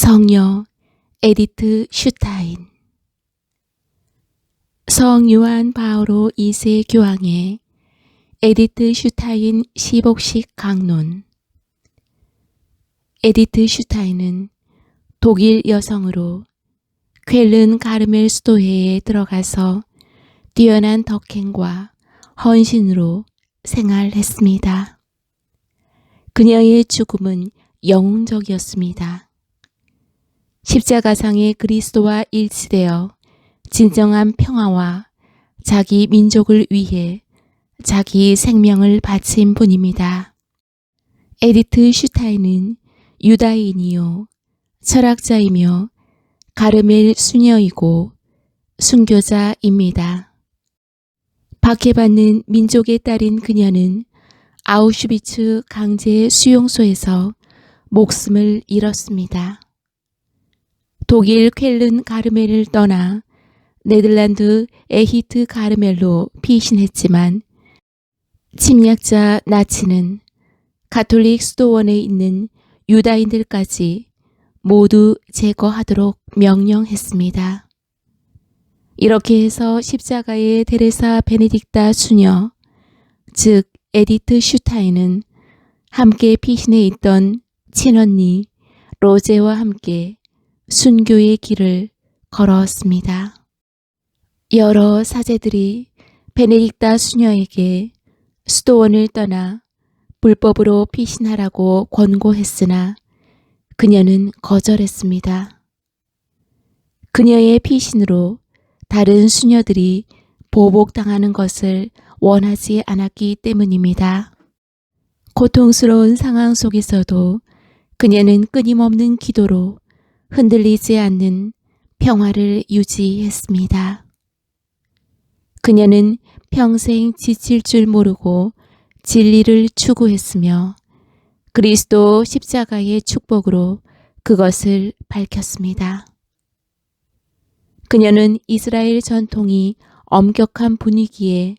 성녀 에디트 슈타인. 성 요한 바오로 2세 교황의 에디트 슈타인 시복식 강론. 에디트 슈타인은 독일 여성으로 쾰른 가르멜 수도회에 들어가서 뛰어난 덕행과 헌신으로 생활했습니다. 그녀의 죽음은 영웅적이었습니다. 십자가상의 그리스도와 일치되어 진정한 평화와 자기 민족을 위해 자기 생명을 바친 분입니다. 에디트 슈타인은 유다인이요 철학자이며 가르멜 수녀이고 순교자입니다. 박해받는 민족의 딸인 그녀는 아우슈비츠 강제 수용소에서 목숨을 잃었습니다. 독일 쾰른 가르멜을 떠나 네덜란드 에히트 가르멜로 피신했지만 침략자 나치는 가톨릭 수도원에 있는 유다인들까지 모두 제거하도록 명령했습니다. 이렇게 해서 십자가의 데레사 베네딕타 수녀, 즉 에디트 슈타인은 함께 피신해 있던 친언니 로제와 함께 순교의 길을 걸어왔습니다. 여러 사제들이 베네딕타 수녀에게 수도원을 떠나 불법으로 피신하라고 권고했으나 그녀는 거절했습니다. 그녀의 피신으로 다른 수녀들이 보복당하는 것을 원하지 않았기 때문입니다. 고통스러운 상황 속에서도 그녀는 끊임없는 기도로 흔들리지 않는 평화를 유지했습니다. 그녀는 평생 지칠 줄 모르고 진리를 추구했으며 그리스도 십자가의 축복으로 그것을 밝혔습니다. 그녀는 이스라엘 전통이 엄격한 분위기에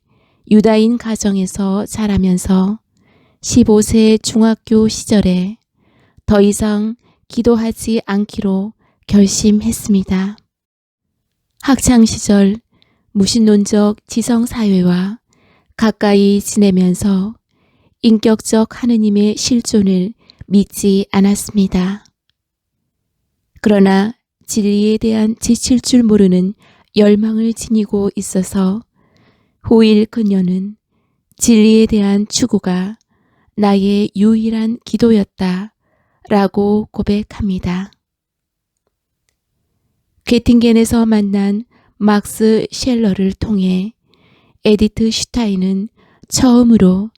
유다인 가정에서 자라면서 15세 중학교 시절에 더 이상 기도하지 않기로 결심했습니다. 학창시절 무신론적 지성사회와 가까이 지내면서 인격적 하느님의 실존을 믿지 않았습니다. 그러나 진리에 대한 지칠 줄 모르는 열망을 지니고 있어서 후일 그녀는 진리에 대한 추구가 나의 유일한 기도였다 라고 고백합니다. 괴팅겐에서 만난 막스 셸러를 통해 에디트 슈타인은 처음으로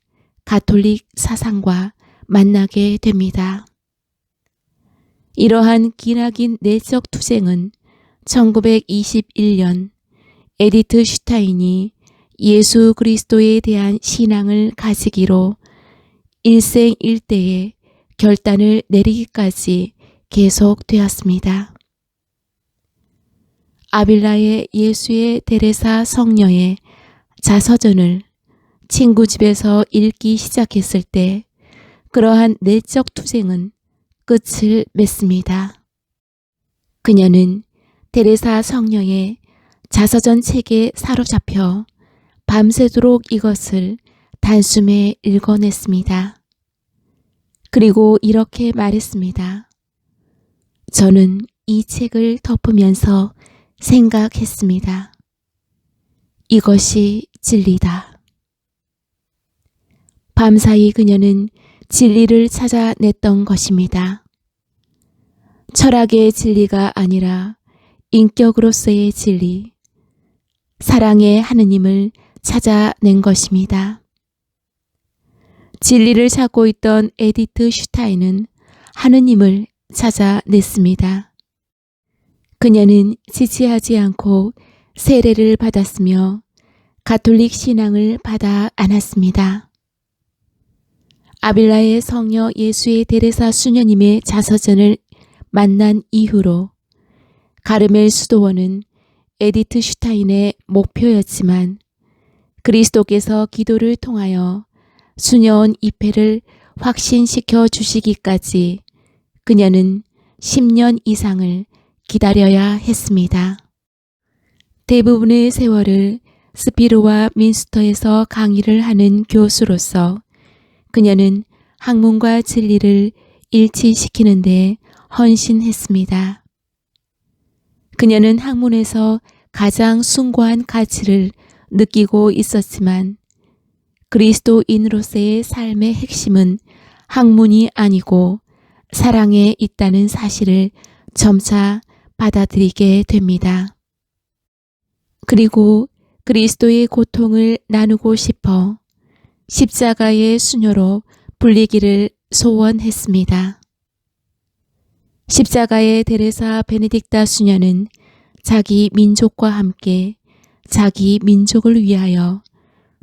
가톨릭 사상과 만나게 됩니다. 이러한 기나긴 내적 투쟁은 1921년 에디트 슈타인이 예수 그리스도에 대한 신앙을 가지기로 일생일대의 결단을 내리기까지 계속되었습니다. 아빌라의 예수의 데레사 성녀의 자서전을 친구 집에서 읽기 시작했을 때 그러한 내적 투쟁은 끝을 맺습니다. 그녀는 데레사 성녀의 자서전 책에 사로잡혀 밤새도록 이것을 단숨에 읽어냈습니다. 그리고 이렇게 말했습니다. 저는 이 책을 덮으면서 생각했습니다. 이것이 진리다. 밤사이 그녀는 진리를 찾아냈던 것입니다. 철학의 진리가 아니라 인격으로서의 진리, 사랑의 하느님을 찾아낸 것입니다. 진리를 찾고 있던 에디트 슈타인은 하느님을 찾아냈습니다. 그녀는 지체하지 않고 세례를 받았으며 가톨릭 신앙을 받아 안았습니다. 아빌라의 성녀 예수의 데레사 수녀님의 자서전을 만난 이후로 가르멜 수도원은 에디트 슈타인의 목표였지만 그리스도께서 기도를 통하여 수녀원 입회를 확신시켜 주시기까지 그녀는 10년 이상을 기다려야 했습니다. 대부분의 세월을 스피르와 민스터에서 강의를 하는 교수로서 그녀는 학문과 진리를 일치시키는 데 헌신했습니다. 그녀는 학문에서 가장 숭고한 가치를 느끼고 있었지만 그리스도인으로서의 삶의 핵심은 학문이 아니고 사랑에 있다는 사실을 점차 받아들이게 됩니다. 그리고 그리스도의 고통을 나누고 싶어 십자가의 수녀로 불리기를 소원했습니다. 십자가의 데레사 베네딕타 수녀는 자기 민족과 함께 자기 민족을 위하여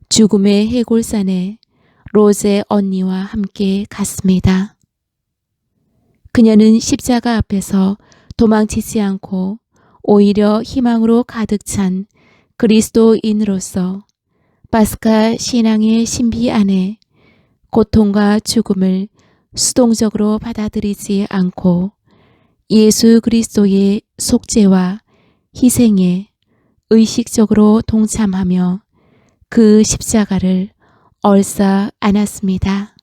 죽음의 해골산에 로제 언니와 함께 갔습니다. 그녀는 십자가 앞에서 도망치지 않고 오히려 희망으로 가득 찬 그리스도인으로서 파스카 신앙의 신비 안에 고통과 죽음을 수동적으로 받아들이지 않고 예수 그리스도의 속죄와 희생에 의식적으로 동참하며 그 십자가를 얼싸 안았습니다.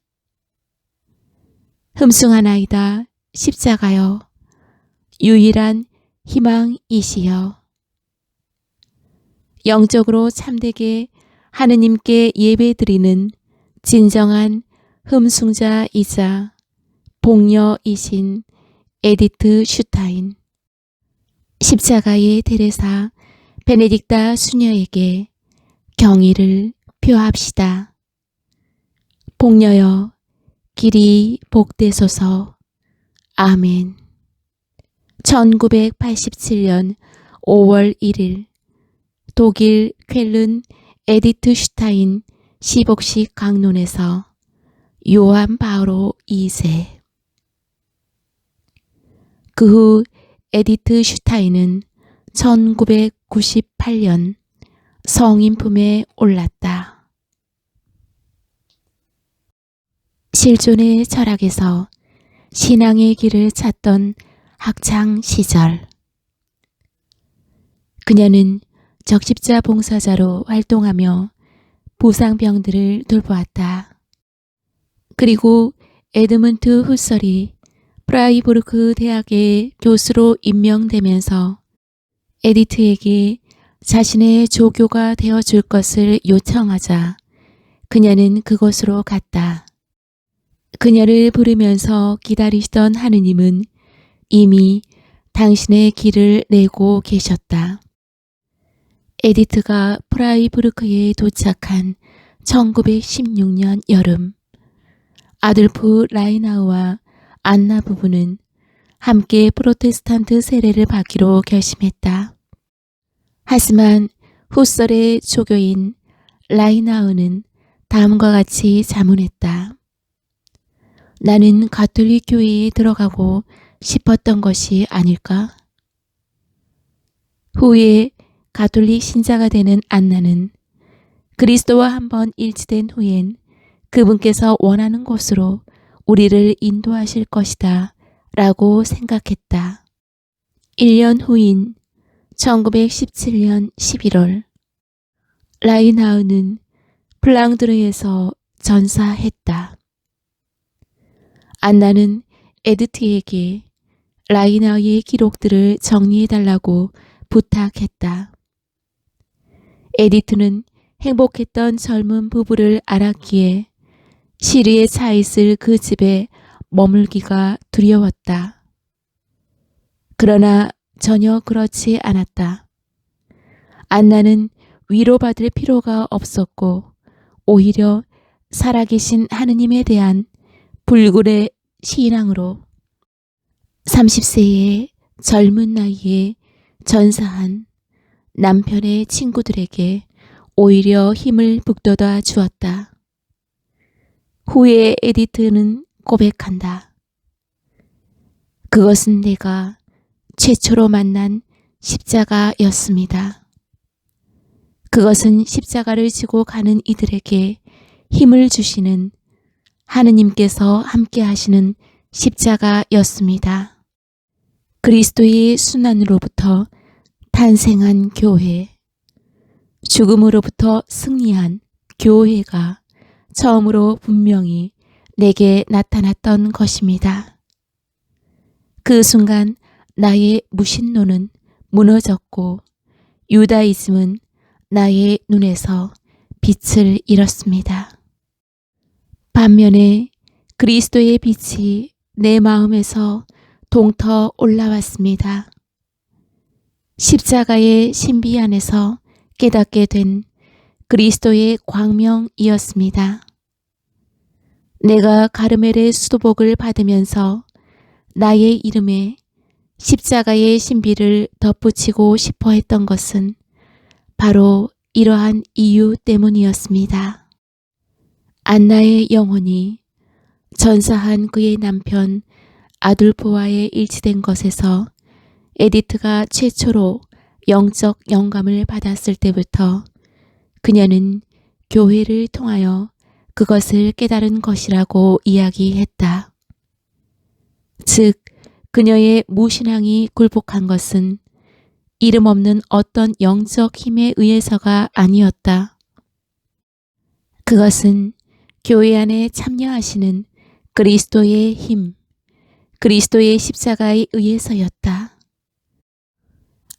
흠숭하나이다 십자가여 유일한 희망이시여. 영적으로 참되게 하느님께 예배드리는 진정한 흠숭자이자 복녀이신 에디트 슈타인. 십자가의 데레사 베네딕타 수녀에게 경의를 표합시다. 복녀여 길이 복되소서. 아멘. 1987년 5월 1일 독일 쾰른 에디트 슈타인 시복식 강론에서 요한 바오로 2세. 그 후 에디트 슈타인은 1998년 성인품에 올랐다. 실존의 철학에서 신앙의 길을 찾던 학창 시절, 그녀는 적십자 봉사자로 활동하며 부상병들을 돌보았다. 그리고 에드문트 후설이 프라이부르크 대학의 교수로 임명되면서 에디트에게 자신의 조교가 되어줄 것을 요청하자 그녀는 그곳으로 갔다. 그녀를 부르면서 기다리시던 하느님은 이미 당신의 길을 내고 계셨다. 에디트가 프라이부르크에 도착한 1916년 여름, 아돌프 라이나우와 안나 부부는 함께 프로테스탄트 세례를 받기로 결심했다. 하지만 후설의 조교인 라이나우는 다음과 같이 자문했다. 나는 가톨릭 교회에 들어가고 싶었던 것이 아닐까? 후에 가톨릭 신자가 되는 안나는 그리스도와 한번 일치된 후엔 그분께서 원하는 곳으로 우리를 인도하실 것이다 라고 생각했다. 1년 후인 1917년 11월 라이나우는 플랑드르에서 전사했다. 안나는 에디트에게 라이나우의 기록들을 정리해달라고 부탁했다. 에디트는 행복했던 젊은 부부를 알았기에 시리에 차 있을 그 집에 머물기가 두려웠다. 그러나 전혀 그렇지 않았다. 안나는 위로받을 필요가 없었고 오히려 살아계신 하느님에 대한 불굴의 신앙으로 30세의 젊은 나이에 전사한 남편의 친구들에게 오히려 힘을 북돋아 주었다. 후에 에디트는 고백한다. 그것은 내가 최초로 만난 십자가였습니다. 그것은 십자가를 지고 가는 이들에게 힘을 주시는 하느님께서 함께 하시는 십자가였습니다. 그리스도의 순환으로부터 탄생한 교회, 죽음으로부터 승리한 교회가 처음으로 분명히 내게 나타났던 것입니다. 그 순간 나의 무신론은 무너졌고 유다이즘은 나의 눈에서 빛을 잃었습니다. 반면에 그리스도의 빛이 내 마음에서 동터 올라왔습니다. 십자가의 신비 안에서 깨닫게 된 그리스도의 광명이었습니다. 내가 가르멜의 수도복을 받으면서 나의 이름에 십자가의 신비를 덧붙이고 싶어 했던 것은 바로 이러한 이유 때문이었습니다. 안나의 영혼이 전사한 그의 남편 아둘포와의 일치된 것에서 에디트가 최초로 영적 영감을 받았을 때부터 그녀는 교회를 통하여 그것을 깨달은 것이라고 이야기했다. 즉, 그녀의 무신앙이 굴복한 것은 이름 없는 어떤 영적 힘에 의해서가 아니었다. 그것은 교회 안에 참여하시는 그리스도의 힘, 그리스도의 십자가에 의해서였다.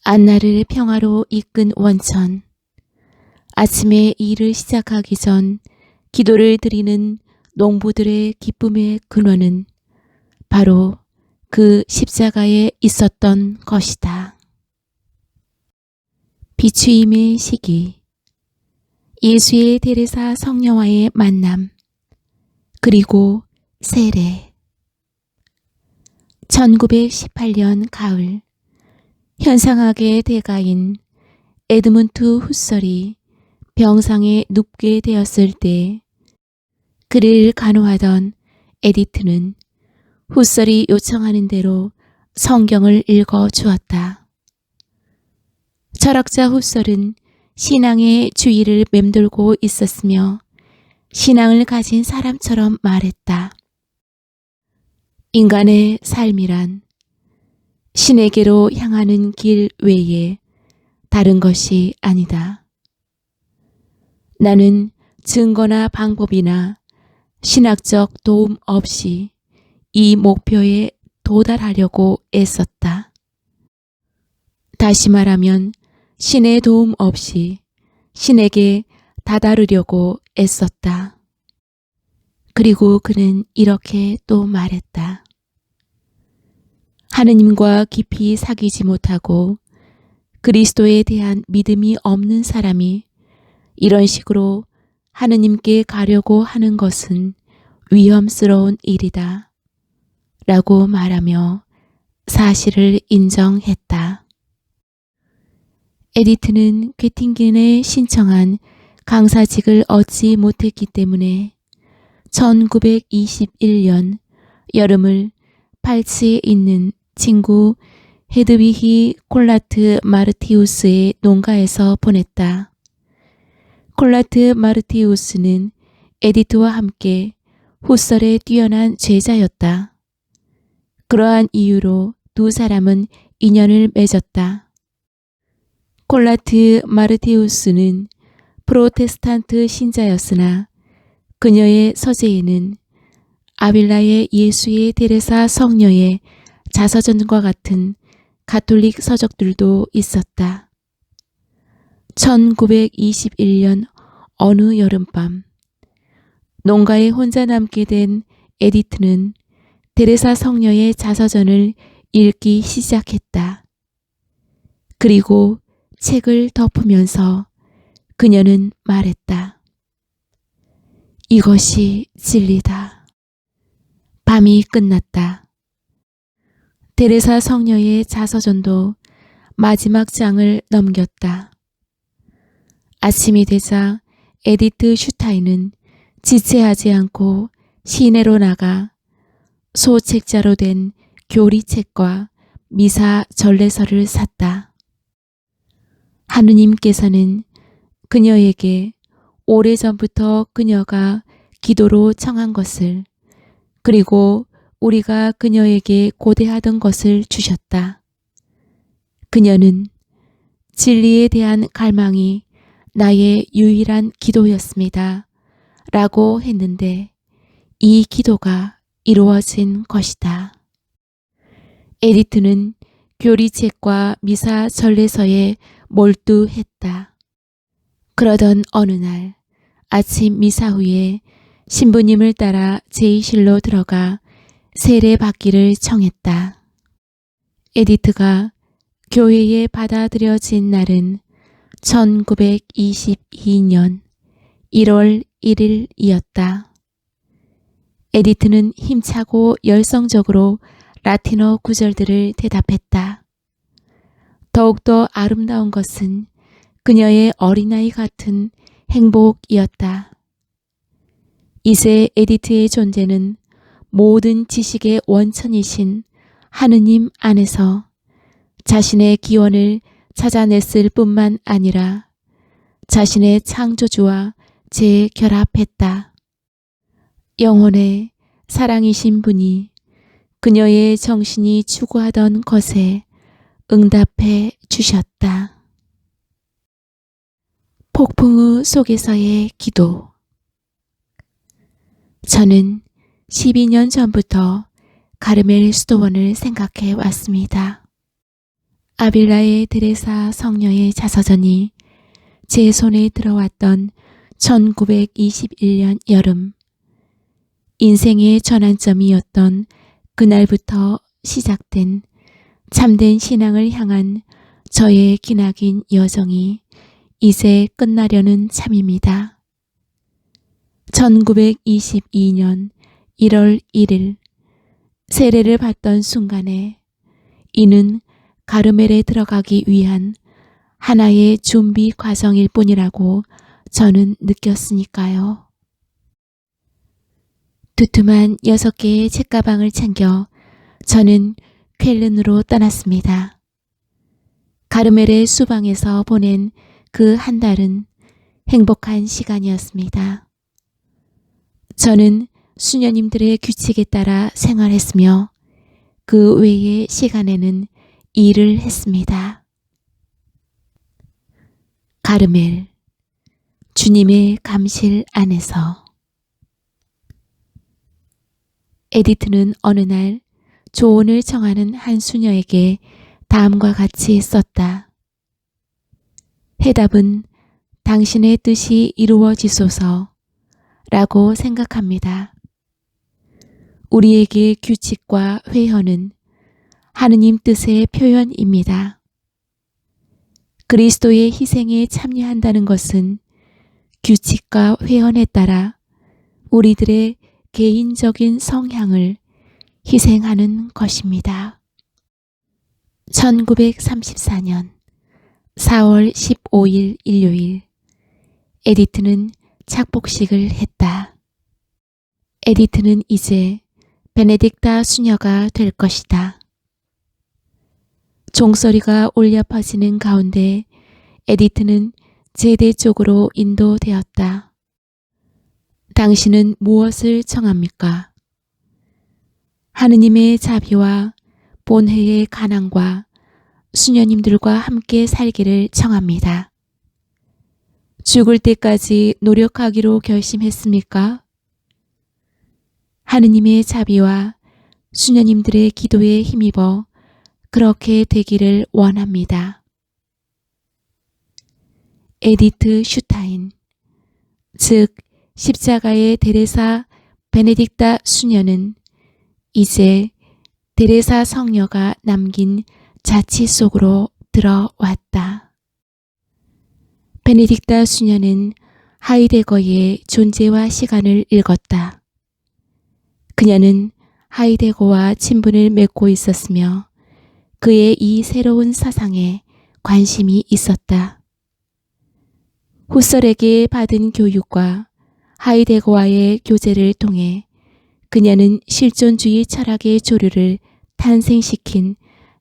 안나를 평화로 이끈 원천, 아침에 일을 시작하기 전 기도를 드리는 농부들의 기쁨의 근원은 바로 그 십자가에 있었던 것이다. 비추임의 시기, 예수의 데레사 성녀와의 만남, 그리고 세례. 1918년 가을, 현상학의 대가인 에드문트 후설이 병상에 눕게 되었을 때 그를 간호하던 에디트는 후설이 요청하는 대로 성경을 읽어 주었다. 철학자 후설은 신앙의 주의를 맴돌고 있었으며 신앙을 가진 사람처럼 말했다. 인간의 삶이란 신에게로 향하는 길 외에 다른 것이 아니다. 나는 증거나 방법이나 신학적 도움 없이 이 목표에 도달하려고 애썼다. 다시 말하면 신의 도움 없이 신에게 다다르려고 애썼다. 그리고 그는 이렇게 또 말했다. 하느님과 깊이 사귀지 못하고 그리스도에 대한 믿음이 없는 사람이 이런 식으로 하느님께 가려고 하는 것은 위험스러운 일이다. 라고 말하며 사실을 인정했다. 에디트는 괴팅겐에 신청한 강사직을 얻지 못했기 때문에 1921년 여름을 팔츠에 있는 친구 헤드위히 콜라트 마르티우스의 농가에서 보냈다. 콜라트 마르티우스는 에디트와 함께 후설의 뛰어난 제자였다. 그러한 이유로 두 사람은 인연을 맺었다. 콜라트 마르티우스는 프로테스탄트 신자였으나 그녀의 서재에는 아빌라의 예수의 데레사 성녀의 자서전과 같은 가톨릭 서적들도 있었다. 1921년 어느 여름밤, 농가에 혼자 남게 된 에디트는 데레사 성녀의 자서전을 읽기 시작했다. 그리고 책을 덮으면서 그녀는 말했다. 이것이 진리다. 밤이 끝났다. 데레사 성녀의 자서전도 마지막 장을 넘겼다. 아침이 되자 에디트 슈타인은 지체하지 않고 시내로 나가 소책자로 된 교리책과 미사 전례서를 샀다. 하느님께서는 그녀에게 오래전부터 그녀가 기도로 청한 것을, 그리고 우리가 그녀에게 고대하던 것을 주셨다. 그녀는 진리에 대한 갈망이 나의 유일한 기도였습니다. 라고 했는데 이 기도가 이루어진 것이다. 에디트는 교리책과 미사 전례서에 몰두했다. 그러던 어느 날 아침 미사 후에 신부님을 따라 제의실로 들어가 세례받기를 청했다. 에디트가 교회에 받아들여진 날은 1922년 1월 1일이었다. 에디트는 힘차고 열성적으로 라틴어 구절들을 대답했다. 더욱더 아름다운 것은 그녀의 어린아이 같은 행복이었다. 이제 에디트의 존재는 모든 지식의 원천이신 하느님 안에서 자신의 기원을 찾아냈을 뿐만 아니라 자신의 창조주와 재결합했다. 영혼의 사랑이신 분이 그녀의 정신이 추구하던 것에 응답해 주셨다. 폭풍우 속에서의 기도. 저는 12년 전부터 가르멜 수도원을 생각해 왔습니다. 아빌라의 드레사 성녀의 자서전이 제 손에 들어왔던 1921년 여름, 인생의 전환점이었던 그날부터 시작된 참된 신앙을 향한 저의 기나긴 여정이 이제 끝나려는 참입니다. 1922년 1월 1일 세례를 받던 순간에 이는 가르멜에 들어가기 위한 하나의 준비 과정일 뿐이라고 저는 느꼈으니까요. 두툼한 6개의 책가방을 챙겨 저는 쾰른으로 떠났습니다. 가르멜의 수방에서 보낸 그 한 달은 행복한 시간이었습니다. 저는 수녀님들의 규칙에 따라 생활했으며 그 외의 시간에는 일을 했습니다. 가르멜, 주님의 감실 안에서. 에디트는 어느 날 조언을 청하는 한 수녀에게 다음과 같이 썼다. 해답은 당신의 뜻이 이루어지소서 라고 생각합니다. 우리에게 규칙과 회헌은 하느님 뜻의 표현입니다. 그리스도의 희생에 참여한다는 것은 규칙과 회헌에 따라 우리들의 개인적인 성향을 희생하는 것입니다. 1934년 4월 15일 일요일, 에디트는 착복식을 했다. 에디트는 이제 베네딕타 수녀가 될 것이다. 종소리가 울려 퍼지는 가운데 에디트는 제대 쪽으로 인도되었다. 당신은 무엇을 청합니까? 하느님의 자비와 본회의 가난과 수녀님들과 함께 살기를 청합니다. 죽을 때까지 노력하기로 결심했습니까? 하느님의 자비와 수녀님들의 기도에 힘입어 그렇게 되기를 원합니다. 에디트 슈타인, 즉 십자가의 데레사 베네딕타 수녀는 이제 데레사 성녀가 남긴 자취 속으로 들어왔다. 베네딕타 수녀는 하이데거의 존재와 시간을 읽었다. 그녀는 하이데거와 친분을 맺고 있었으며 그의 이 새로운 사상에 관심이 있었다. 후설에게 받은 교육과 하이데거와의 교제를 통해 그녀는 실존주의 철학의 조류를 탄생시킨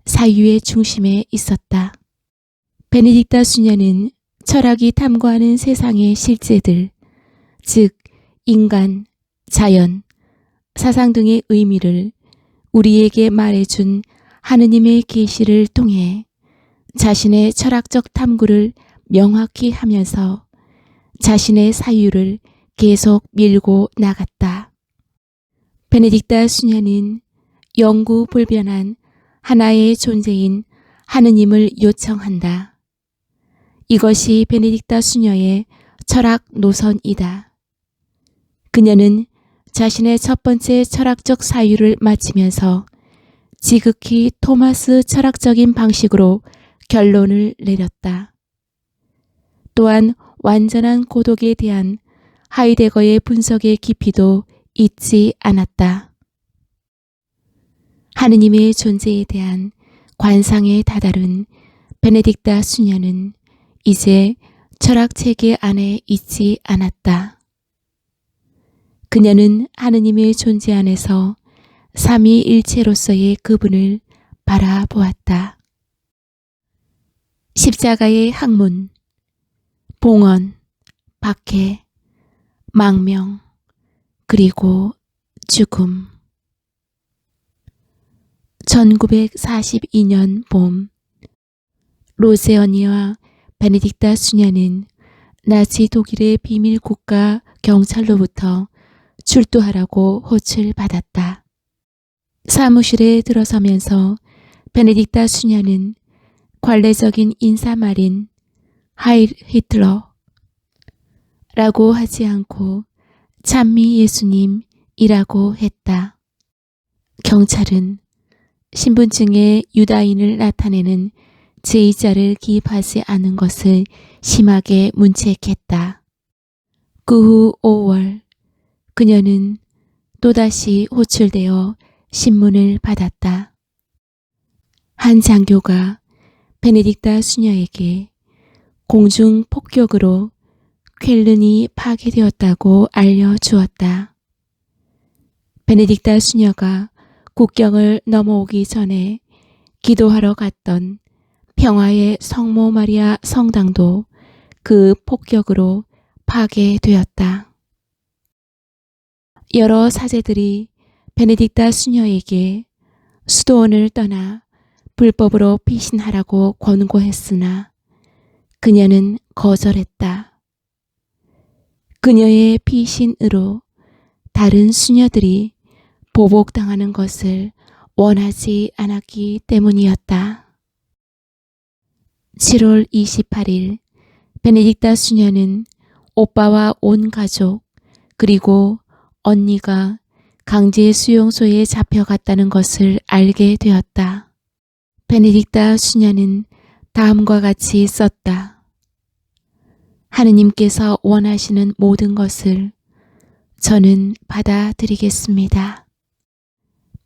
사유의 중심에 있었다. 베네딕타 수녀는 철학이 탐구하는 세상의 실제들, 즉 인간, 자연, 사상 등의 의미를 우리에게 말해준 하느님의 계시를 통해 자신의 철학적 탐구를 명확히 하면서 자신의 사유를 계속 밀고 나갔다. 베네딕타 수녀는 영구불변한 하나의 존재인 하느님을 요청한다. 이것이 베네딕타 수녀의 철학 노선이다. 그녀는 자신의 첫 번째 철학적 사유를 마치면서 지극히 토마스 철학적인 방식으로 결론을 내렸다. 또한 완전한 고독에 대한 하이데거의 분석의 깊이도 잊지 않았다. 하느님의 존재에 대한 관상에 다다른 베네딕타 수녀는 이제 철학체계 안에 있지 않았다. 그녀는 하느님의 존재 안에서 삼위일체로서의 그분을 바라보았다. 십자가의 학문, 봉헌, 박해, 망명, 그리고 죽음. 1942년 봄, 로제언니와 베네딕타 수녀는 나치 독일의 비밀 국가 경찰로부터 출두하라고 호출받았다. 사무실에 들어서면서 베네딕타 수녀는 관례적인 인사말인 하일 히틀러 라고 하지 않고 찬미 예수님이라고 했다. 경찰은 신분증에 유다인을 나타내는 제2자를 기입하지 않은 것을 심하게 문책했다. 그 후 5월 그녀는 또다시 호출되어 신문을 받았다. 한 장교가 베네딕타 수녀에게 공중 폭격으로 쾰른이 파괴되었다고 알려주었다. 베네딕타 수녀가 국경을 넘어오기 전에 기도하러 갔던 평화의 성모 마리아 성당도 그 폭격으로 파괴되었다. 여러 사제들이 베네딕타 수녀에게 수도원을 떠나 불법으로 피신하라고 권고했으나 그녀는 거절했다. 그녀의 피신으로 다른 수녀들이 보복당하는 것을 원하지 않았기 때문이었다. 7월 28일 베네딕타 수녀는 오빠와 온 가족 그리고 언니가 강제 수용소에 잡혀갔다는 것을 알게 되었다. 베네딕타 수녀는 다음과 같이 썼다. 하느님께서 원하시는 모든 것을 저는 받아들이겠습니다.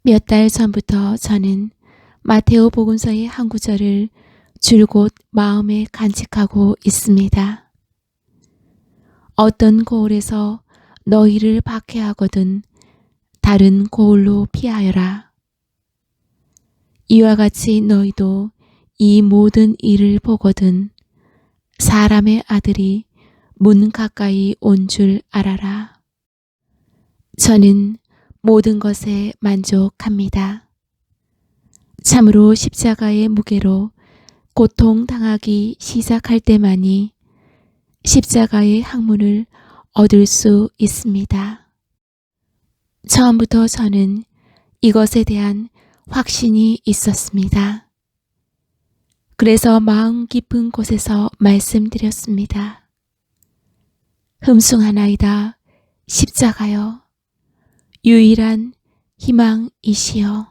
몇 달 전부터 저는 마테오 복음서의 한 구절을 줄곧 마음에 간직하고 있습니다. 어떤 고을에서 너희를 박해하거든 다른 고을로 피하여라. 이와 같이 너희도 이 모든 일을 보거든 사람의 아들이 문 가까이 온 줄 알아라. 저는 모든 것에 만족합니다. 참으로 십자가의 무게로 고통당하기 시작할 때만이 십자가의 학문을 얻을 수 있습니다. 처음부터 저는 이것에 대한 확신이 있었습니다. 그래서 마음 깊은 곳에서 말씀드렸습니다. 흠숭하나이다. 십자가여. 유일한 희망이시여.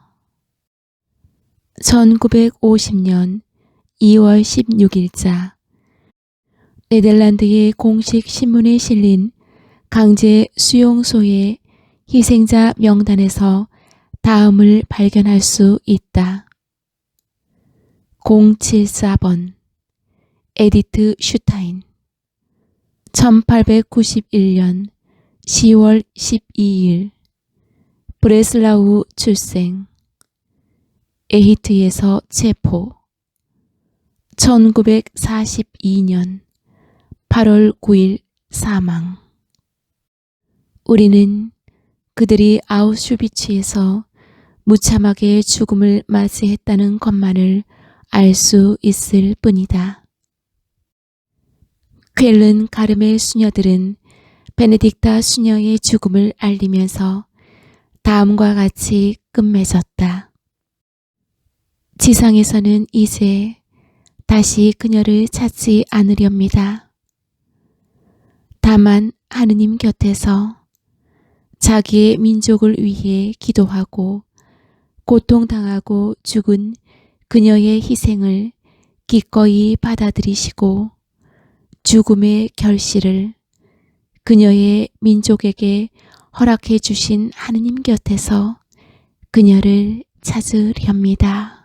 1950년 2월 16일자 네덜란드의 공식 신문에 실린 강제 수용소의 희생자 명단에서 다음을 발견할 수 있다. 074번 에디트 슈타인 1891년 10월 12일 브레슬라우 출생 에히트에서 체포 1942년 8월 9일 사망. 우리는 그들이 아우슈비츠에서 무참하게 죽음을 맞이했다는 것만을 알 수 있을 뿐이다. 퀼른 가름의 수녀들은 베네딕타 수녀의 죽음을 알리면서 다음과 같이 끝맺었다. 지상에서는 이제 다시 그녀를 찾지 않으렵니다. 다만 하느님 곁에서 자기의 민족을 위해 기도하고 고통당하고 죽은 그녀의 희생을 기꺼이 받아들이시고 죽음의 결실을 그녀의 민족에게 허락해 주신 하느님 곁에서 그녀를 찾으렵니다.